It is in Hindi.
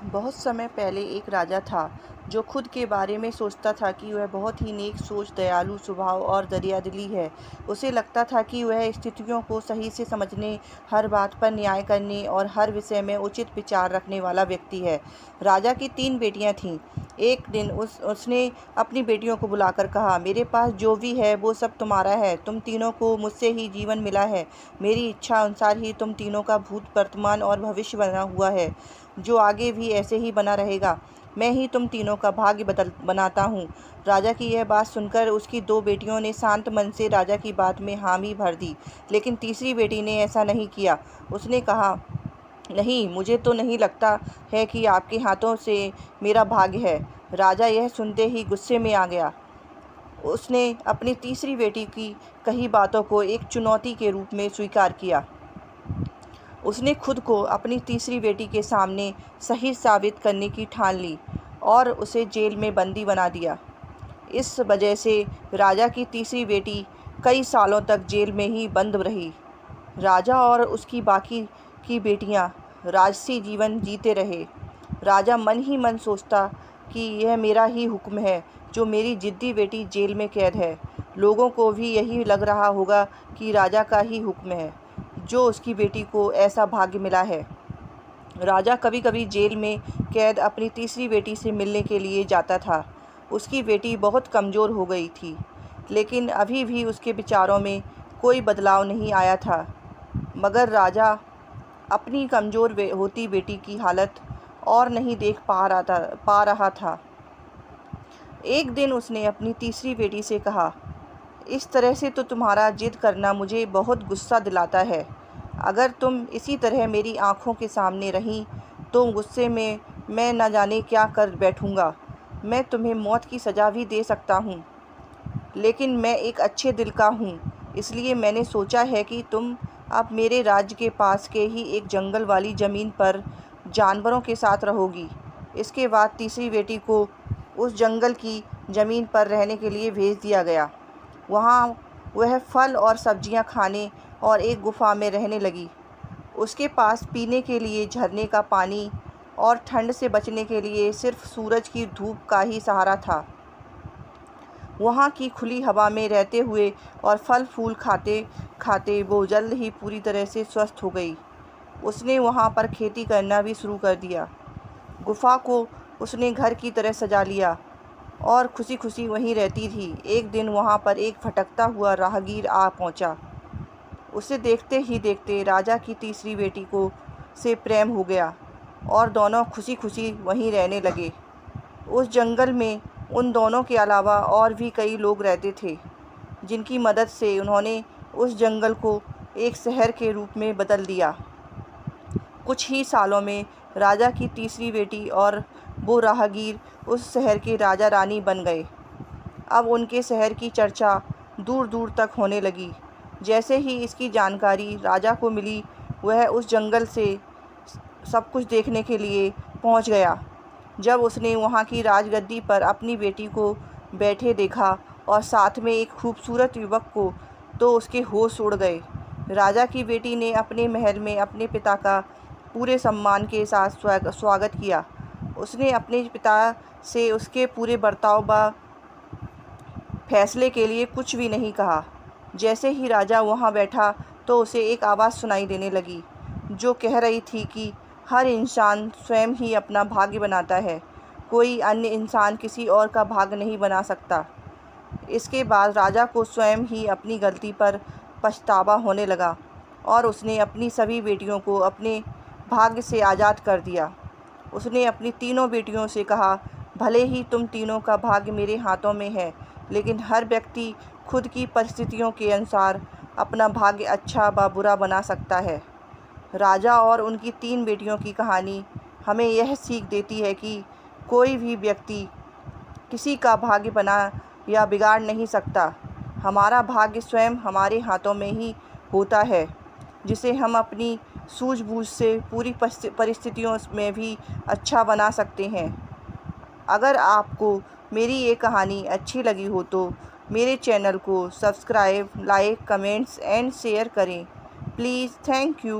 बहुत समय पहले एक राजा था जो खुद के बारे में सोचता था कि वह बहुत ही नेक सोच, दयालु स्वभाव और दरियादिली है। उसे लगता था कि वह स्थितियों को सही से समझने, हर बात पर न्याय करने और हर विषय में उचित विचार रखने वाला व्यक्ति है। राजा की 3 बेटियां थीं। एक दिन उसने अपनी बेटियों को बुलाकर कहा, मेरे पास जो भी है वो सब तुम्हारा है। तुम तीनों को मुझसे ही जीवन मिला है। मेरी इच्छा अनुसार ही तुम तीनों का भूत, वर्तमान और भविष्य बना हुआ है, जो आगे भी ऐसे ही बना रहेगा। मैं ही तुम तीनों का भाग्य बदल बनाता हूँ। राजा की यह बात सुनकर उसकी 2 बेटियों ने शांत मन से राजा की बात में हामी भर दी, लेकिन तीसरी बेटी ने ऐसा नहीं किया। उसने कहा, नहीं, मुझे तो नहीं लगता है कि आपके हाथों से मेरा भाग्य है। राजा यह सुनते ही गुस्से में आ गया। उसने अपनी तीसरी बेटी की कही बातों को एक चुनौती के रूप में स्वीकार किया। उसने खुद को अपनी तीसरी बेटी के सामने सही साबित करने की ठान ली और उसे जेल में बंदी बना दिया। इस वजह से राजा की तीसरी बेटी कई सालों तक जेल में ही बंद रही। राजा और उसकी बाकी की बेटियां राजसी जीवन जीते रहे। राजा मन ही मन सोचता कि यह मेरा ही हुक्म है, जो मेरी जिद्दी बेटी जेल में कैद है। लोगों को भी यही लग रहा होगा कि राजा का ही हुक्म है, जो उसकी बेटी को ऐसा भाग्य मिला है। राजा कभी-कभी जेल में कैद अपनी तीसरी बेटी से मिलने के लिए जाता था। उसकी बेटी बहुत कमज़ोर हो गई थी, लेकिन अभी भी उसके विचारों में कोई बदलाव नहीं आया था। मगर राजा अपनी कमज़ोर होती बेटी की हालत और नहीं देख पा रहा था। एक दिन उसने अपनी तीसरी बेटी से कहा, इस तरह से तो तुम्हारा जिद करना मुझे बहुत गुस्सा दिलाता है। अगर तुम इसी तरह मेरी आँखों के सामने रहीं तो गुस्से में मैं न जाने क्या कर बैठूँगा। मैं तुम्हें मौत की सज़ा भी दे सकता हूँ, लेकिन मैं एक अच्छे दिल का हूँ, इसलिए मैंने सोचा है कि तुम अब मेरे राज्य के पास के ही एक जंगल वाली ज़मीन पर जानवरों के साथ रहोगी। इसके बाद तीसरी बेटी को उस जंगल की ज़मीन पर रहने के लिए भेज दिया गया। वहाँ वह फल और सब्जियाँ खाने और एक गुफ़ा में रहने लगी। उसके पास पीने के लिए झरने का पानी और ठंड से बचने के लिए सिर्फ सूरज की धूप का ही सहारा था। वहाँ की खुली हवा में रहते हुए और फल फूल खाते खाते वो जल्द ही पूरी तरह से स्वस्थ हो गई। उसने वहाँ पर खेती करना भी शुरू कर दिया। गुफ़ा को उसने घर की तरह सजा लिया और खुशी खुशी वहीं रहती थी। एक दिन वहाँ पर एक भटकता हुआ राहगीर आ पहुँचा। उसे देखते ही देखते राजा की तीसरी बेटी को से प्रेम हो गया और दोनों खुशी खुशी वहीं रहने लगे। उस जंगल में उन दोनों के अलावा और भी कई लोग रहते थे, जिनकी मदद से उन्होंने उस जंगल को एक शहर के रूप में बदल दिया। कुछ ही सालों में राजा की तीसरी बेटी और वो राहगीर उस शहर के राजा रानी बन गए। अब उनके शहर की चर्चा दूर दूर तक होने लगी। जैसे ही इसकी जानकारी राजा को मिली, वह उस जंगल से सब कुछ देखने के लिए पहुंच गया। जब उसने वहां की राजगद्दी पर अपनी बेटी को बैठे देखा और साथ में एक खूबसूरत युवक को, तो उसके होश उड़ गए। राजा की बेटी ने अपने महल में अपने पिता का पूरे सम्मान के साथ स्वागत किया। उसने अपने पिता से उसके पूरे बर्ताव व फैसले के लिए कुछ भी नहीं कहा। जैसे ही राजा वहाँ बैठा तो उसे एक आवाज़ सुनाई देने लगी, जो कह रही थी कि हर इंसान स्वयं ही अपना भाग्य बनाता है, कोई अन्य इंसान किसी और का भाग्य नहीं बना सकता। इसके बाद राजा को स्वयं ही अपनी गलती पर पछतावा होने लगा और उसने अपनी सभी बेटियों को अपने भाग्य से आज़ाद कर दिया। उसने अपनी तीनों बेटियों से कहा, भले ही तुम तीनों का भाग्य मेरे हाथों में है, लेकिन हर व्यक्ति खुद की परिस्थितियों के अनुसार अपना भाग्य अच्छा व बुरा बना सकता है। राजा और उनकी 3 बेटियों की कहानी हमें यह सीख देती है कि कोई भी व्यक्ति किसी का भाग्य बना या बिगाड़ नहीं सकता। हमारा भाग्य स्वयं हमारे हाथों में ही होता है, जिसे हम अपनी सूझबूझ से पूरी परिस्थितियों में भी अच्छा बना सकते हैं। अगर आपको मेरी ये कहानी अच्छी लगी हो तो मेरे चैनल को subscribe, like, comments and share करें। Please, thank you.